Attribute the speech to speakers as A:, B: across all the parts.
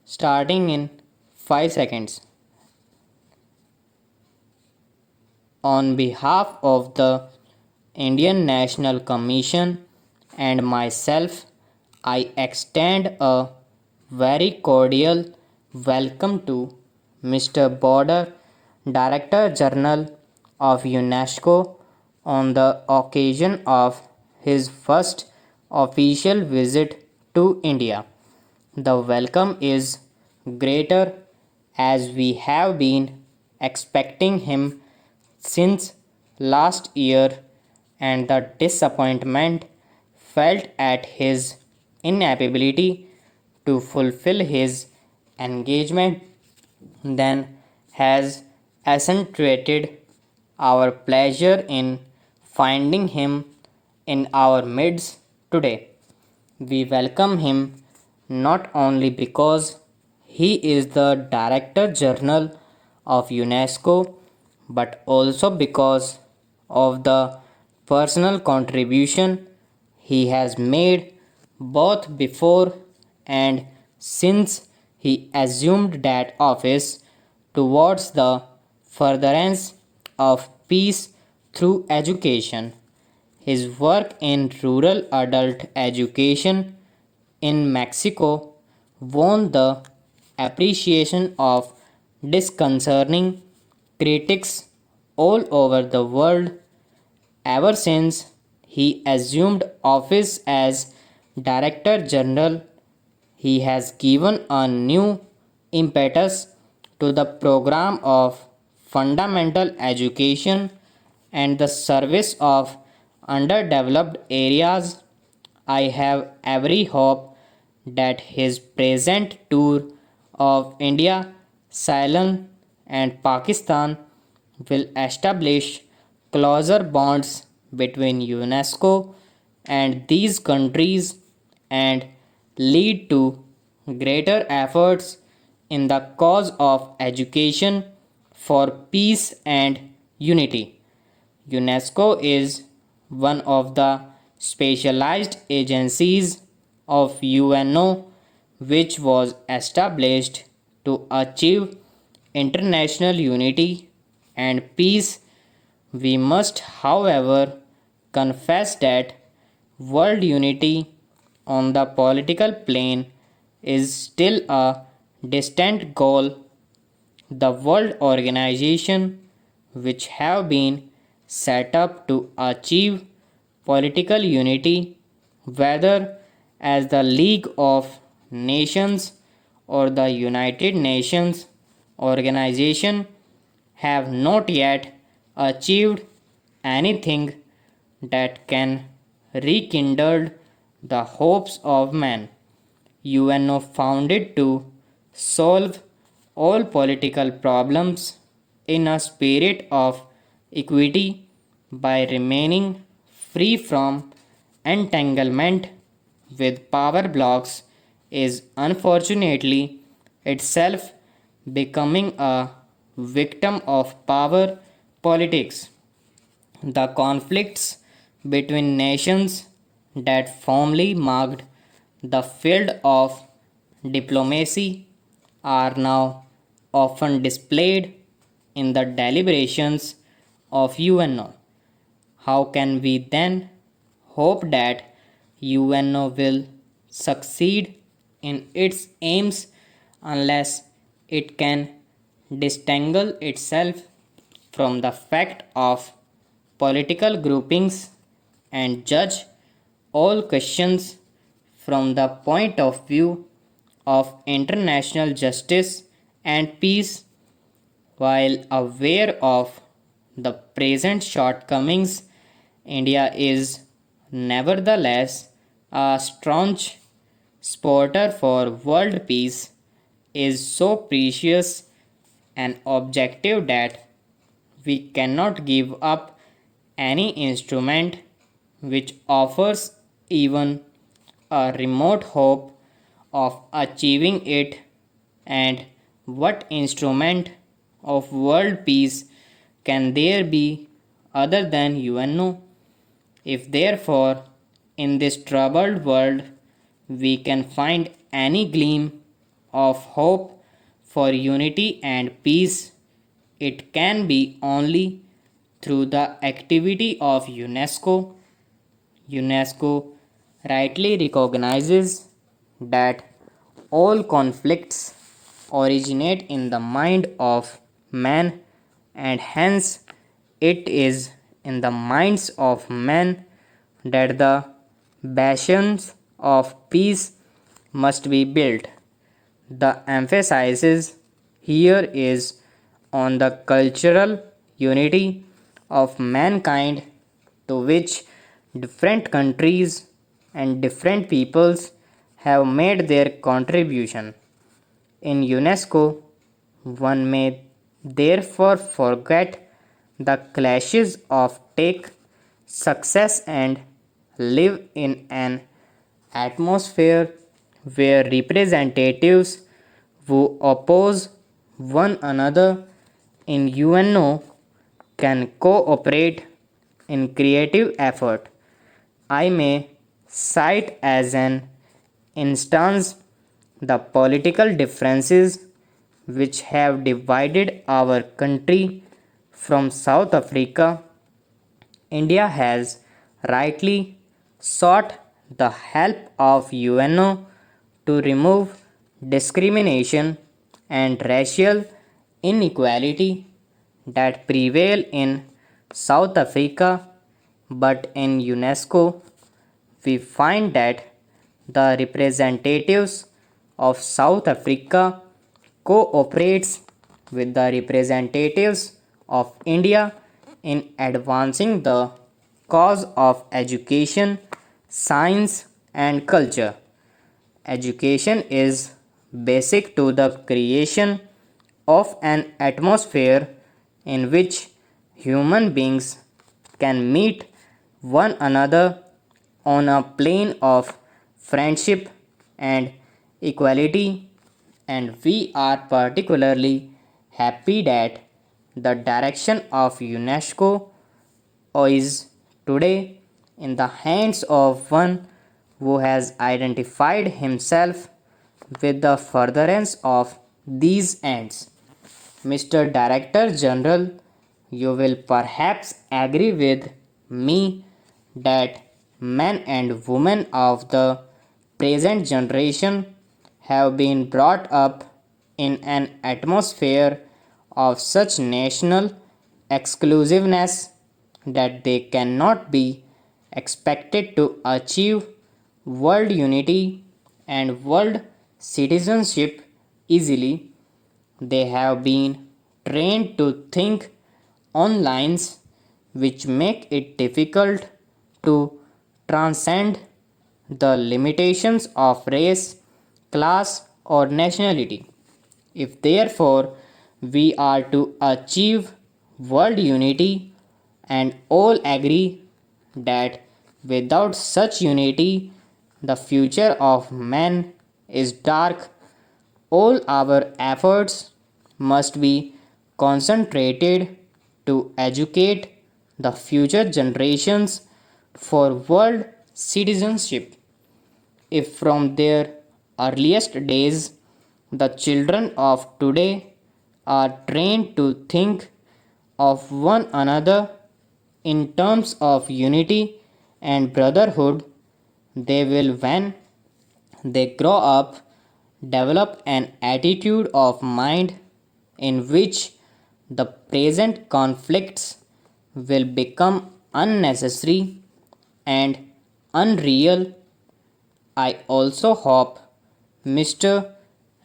A: starting in 5 seconds. On behalf of the Indian National Commission and myself, I extend a very cordial welcome to Mr. Border, Director General of UNESCO, on the occasion of his first official visit to India. The welcome is greater as we have been expecting him since last year, and the disappointment felt at his inability to fulfill his engagement then has accentuated our pleasure in finding him in our midst today. We welcome him not only because he is the Director General of UNESCO, but also because of the personal contribution he has made both before and since he assumed that office towards the furtherance of peace through education. His work in rural adult education in Mexico won the appreciation of disconcerting critics all over the world. Ever since he assumed office as Director General, he has given a new impetus to the program of fundamental education and the service of underdeveloped areas. I have every hope that his present tour of India, Ceylon, and Pakistan will establish closer bonds between UNESCO and these countries and lead to greater efforts in the cause of education for peace and unity. UNESCO is one of the specialized agencies of UNO which was established to achieve international unity and peace. We must, however, confess that world unity on the political plane is still a distant goal. The world organization which have been set up to achieve political unity, whether as the League of Nations or the United Nations organization, have not yet achieved anything that can rekindle the hopes of man. UNO founded to solve all political problems in a spirit of equity by remaining free from entanglement with power blocks is unfortunately itself becoming a victim of power politics. The conflicts between nations that formerly marked the field of diplomacy are now often displayed in the deliberations of UNO. How can we then hope that UNO will succeed in its aims unless it can disentangle itself from the fact of political groupings and judge all questions from the point of view of international justice and peace? While aware of the present shortcomings, India is nevertheless a staunch supporter for world peace is so precious an objective that we cannot give up any instrument which offers even a remote hope of achieving it. And what instrument of world peace can there be other than UNO? If therefore in this troubled world we can find any gleam of hope for unity and peace, it can be only through the activity of UNESCO. UNESCO rightly recognizes that all conflicts originate in the mind of man, and hence it is in the minds of men that the bastions of peace must be built. The emphasis here is on the cultural unity of mankind, to which different countries and different peoples have made their contribution. In UNESCO, one may therefore forget the clashes of take success and live in an atmosphere where representatives who oppose one another in UNO can cooperate in creative effort. I may cite as an instance the political differences which have divided our country from South Africa. India has rightly sought the help of UNO to remove discrimination and racial inequality that prevail in South Africa, but in UNESCO we find that the representatives of South Africa cooperates with the representatives of India in advancing the cause of education, science and culture. Education is basic to the creation of an atmosphere in which human beings can meet one another on a plane of friendship and equality, and we are particularly happy that the direction of UNESCO is today in the hands of one who has identified himself with the furtherance of these ends. Mr. Director General, you will perhaps agree with me that men and women of the present generation have been brought up in an atmosphere of such national exclusiveness that they cannot be expected to achieve world unity and world citizenship easily. They have been trained to think on lines which make it difficult to transcend the limitations of race, class, or nationality. If therefore we are to achieve world unity, and all agree that without such unity the future of man is dark, all our efforts must be concentrated to educate the future generations for world citizenship. If from their earliest days the children of today are trained to think of one another in terms of unity and brotherhood, they will, when they grow up, develop an attitude of mind in which the present conflicts will become unnecessary and unreal. I also hope, Mr.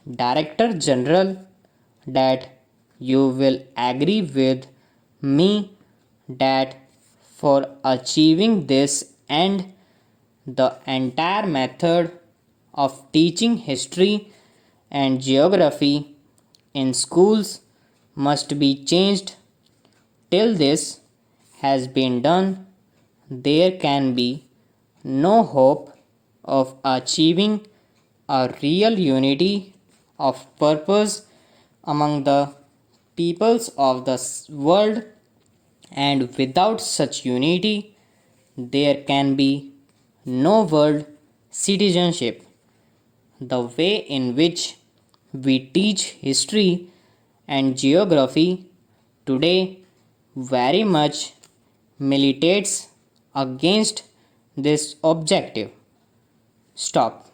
A: Director General, that you will agree with me that for achieving this end, the entire method of teaching history and geography in schools must be changed. Till this has been done, there can be no hope of achieving a real unity of purpose among the peoples of the world, and without such unity, there can be no world citizenship. The way in which we teach history and geography today very much militates against this objective. Stop.